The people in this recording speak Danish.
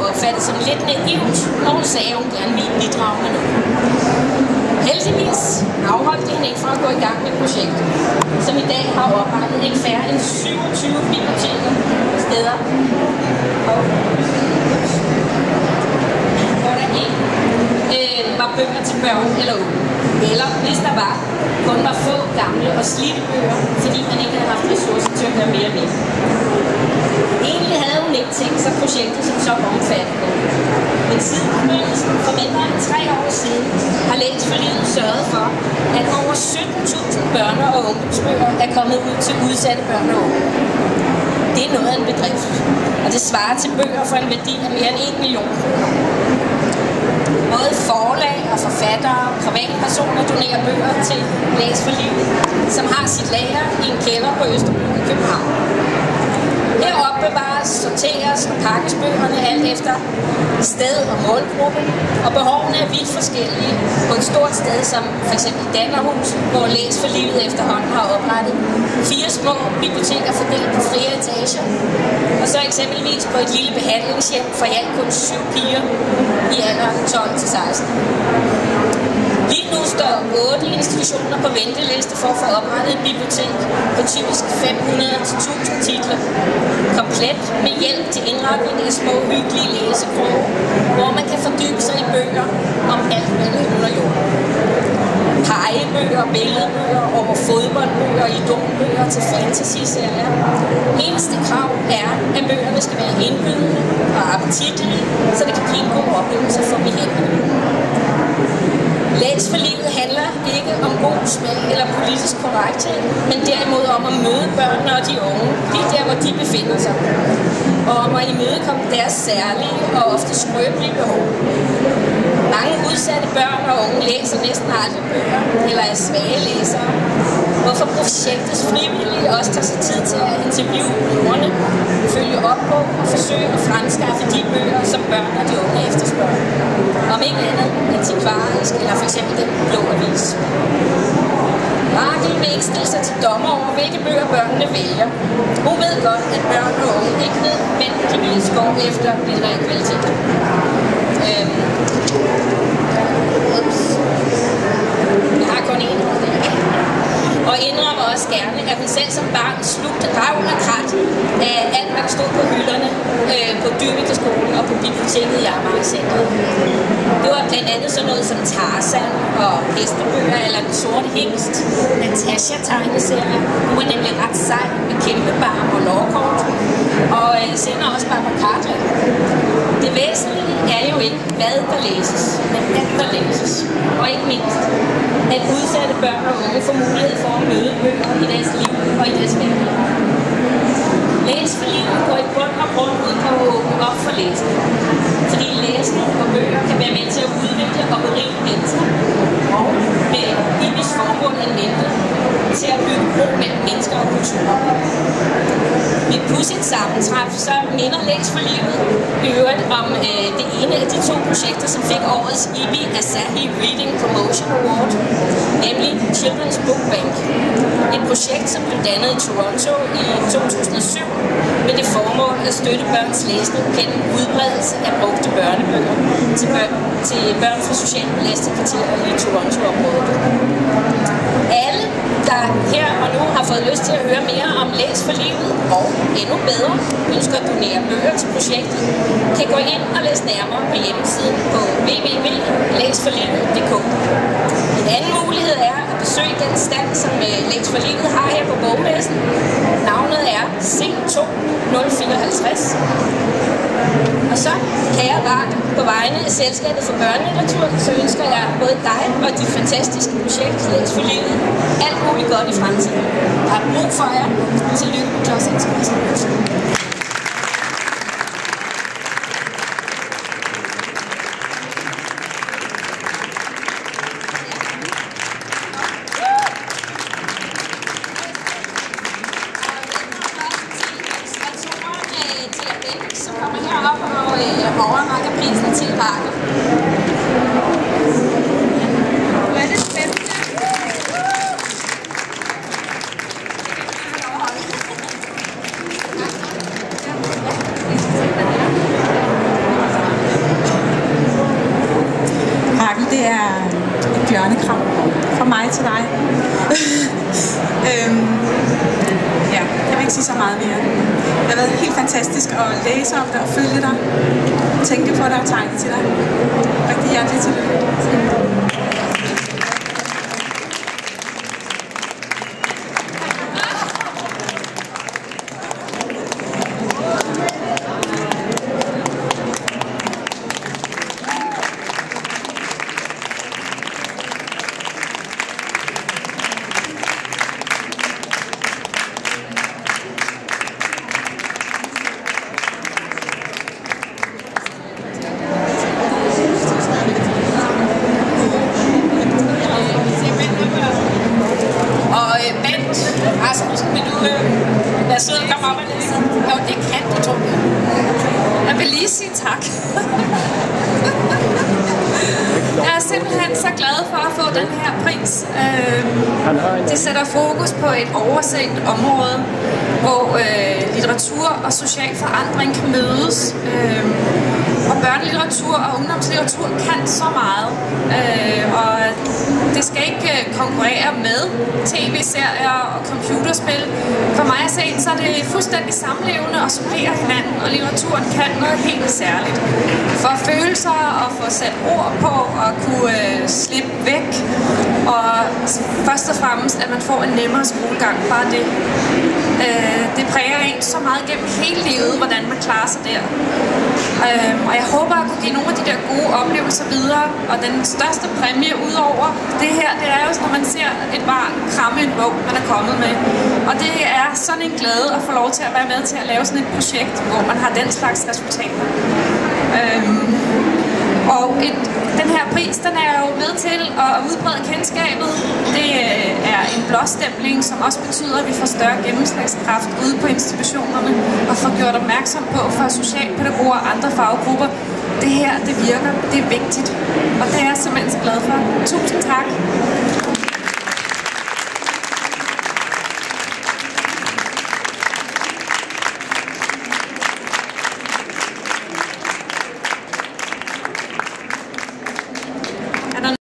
opfattet som lidt naivt, når hun sagde, at hun gerne ville bidrage med noget. Heldigvis afholdt det hende ikke fra at gå i gang med projektet, som i dag har oprettet ikke færre end 27 biblioteker steder, hvor der ikke var bøger til børn eller unge. Eller hvis der var, kun var få gamle og slidte bøger, fordi man ikke havde haft ressourcer til at gøre mere ved. Egentlig havde hun ikke tænkt sig projektet som så omfattende. Men siden begyndelsen for mindre end 3 år siden har Læs for Livet sørget for, at over 17.000 børne- og ungdomsbøger er kommet ud til udsatte børn og unge. Det er noget af en bedrift, og det svarer til bøger for en værdi af mere end 1 million kroner. Både forlag og forfattere og privatpersoner donerer bøger til Læs for Livet, som har sit lager i en kælder på Østerbro i København. Her opbevares, sorteres og pakkes bøgerne alt efter sted og målgruppe, og behovene er vidt forskellige på et stort sted som f.eks. Dannerhus, hvor Læs for Livet efterhånden har oprettet 4 små biblioteker fordelt på flere etager, og så eksempelvis på et lille behandlingshjem for i alt kun 7 piger i alderen 12-16. Lige nu står 8 institutioner på venteliste for at få oprettet et bibliotek på typisk 500-1000 titler. Komplet med hjælp til indretning af små hyggelige læsekroge, hvor man kan fordybe sig i bøger om alt mellem under jorden. Pegebøger, billedbøger, over fodboldbøger, idolbøger til fantasy-serier. Eneste krav er, at bøgerne skal være indbydende og appetitlige, så det kan blive en god oplevelse for behandlerne. Læs for Livet handler ikke om god smag eller politisk korrekthed, men derimod om at møde børnene og de unge, lige der hvor de befinder sig, og om at imødekomme deres særlige og ofte skrøbelige behov. Mange udsatte børn og unge læser næsten aldrig bøger eller er svage læsere, hvorfor projektets frivillige også tager sig tid til at interviewe brugerne, følge op på og forsøge at fremskaffe de bøger, som børn og de unge efterspørger. Om ikke andet antikvarisk eller f.eks. Den Blå Avis. Rakel vil ikke stille sig til dommer over, hvilke bøger børnene vælger. Hun ved godt, at børn og unge ikke nødvendigvis går efter litterær kvalitet. Jeg har kun én ord der. Og indrømmer også gerne, at hun selv som barn slugte ravn og krat af alt, hvad der stod på hylderne på Dyveke Skole og på biblioteket i Amagercentret. Det var blandt andet sådan noget som Tarzan og hestebøger eller Den Sorte Hingst, Natasha-tegneserier. Hun var nemlig ret sej med kæmpe barm og lårkort, og senere også Barbara Cartland. Det væsentlige er jo ikke, hvad der læses, men at der læses. Og ikke mindst, at udsatte børn og unge får mulighed for at møde bøger i deres liv og i deres hverdag. Læs for Livet går i bund og grund ud på at åbne op for læsning. Fordi læsning og bøger kan være med til at udvikle og berige mennesker. Og med Ibis formål en mente til at bygge bro mellem mennesker og kulturer. Med pudsigt sammentræf, så minder Læs for Livet i øvrigt om det ene af de 2 projekter, som fik årets Ibi Asahi Reading Promotion Award, nemlig Children's Book Bank. Et projekt, som blev dannet i Toronto i 2007 med det formål at støtte børns læsning gennem udbredelse af brugte børnebøger til børn fra socialt belastede kvarterer i Toronto-området. Alle, der her og nu har fået lyst til at høre mere om Læs for Livet, og endnu bedre ønsker at donere bøger til projektet, kan gå ind og læse nærmere på hjemmesiden på www.læsforlivet.dk. En anden mulighed er at besøge den stand, som Læs for Livet har her på bogmessen. Navnet er C2054. Og så, kære Rakel, på vegne af Selskabet for Børnelitteratur, så ønsker jeg både dig og dit fantastiske projekt Læs for Livet alt muligt godt i fremtiden. Der er brug for jer. Tillykke med Klods-Anskrisen. Så kommer herop og overrækker prisen til Rakel. Hvor er det spændende. Det er et bjørnekram fra mig til dig. Ja, jeg vil ikke sige så meget mere. Det har været helt fantastisk at læse om dig og følge dig, tænke på dig og tegne til dig. Rigtig hjertelig tillykke. Jeg sidder og kommer op og læser. Jo, det kan du, tror jeg. Jeg vil lige sige tak. Jeg er simpelthen så glad for at få den her pris. Det sætter fokus på et overset område, hvor litteratur og social forandring kan mødes. Og børnelitteratur og ungdomslitteratur kan så meget. Og det skal ikke konkurrere med tv-serier og computerspil. For mig at se, så er det fuldstændig samlevende og supplerer hinanden, og litteraturen kan noget helt særligt. For følelser og få sat ord på og kunne slippe væk. Og først og fremmest, at man får en nemmere skolegang. Bare det. Det præger en så meget gennem hele livet, hvordan man klarer sig der. Og jeg håber at kunne give nogle af de der gode oplevelser videre. Og den største præmie udover det her, det er jo, når man ser et barn kramme en bog, man er kommet med. Og det er sådan en glæde at få lov til at være med til at lave sådan et projekt, hvor man har den slags resultater. Og den her pris, den er jo med til at udbrede kendskabet. Det er en blåstempling, som også betyder, at vi får større gennemslagskraft ude på institutionerne og får gjort opmærksom på for socialpædagoger og andre faggrupper. Det her, det virker, det er vigtigt. Og det er jeg simpelthen så glad for. Tusind tak.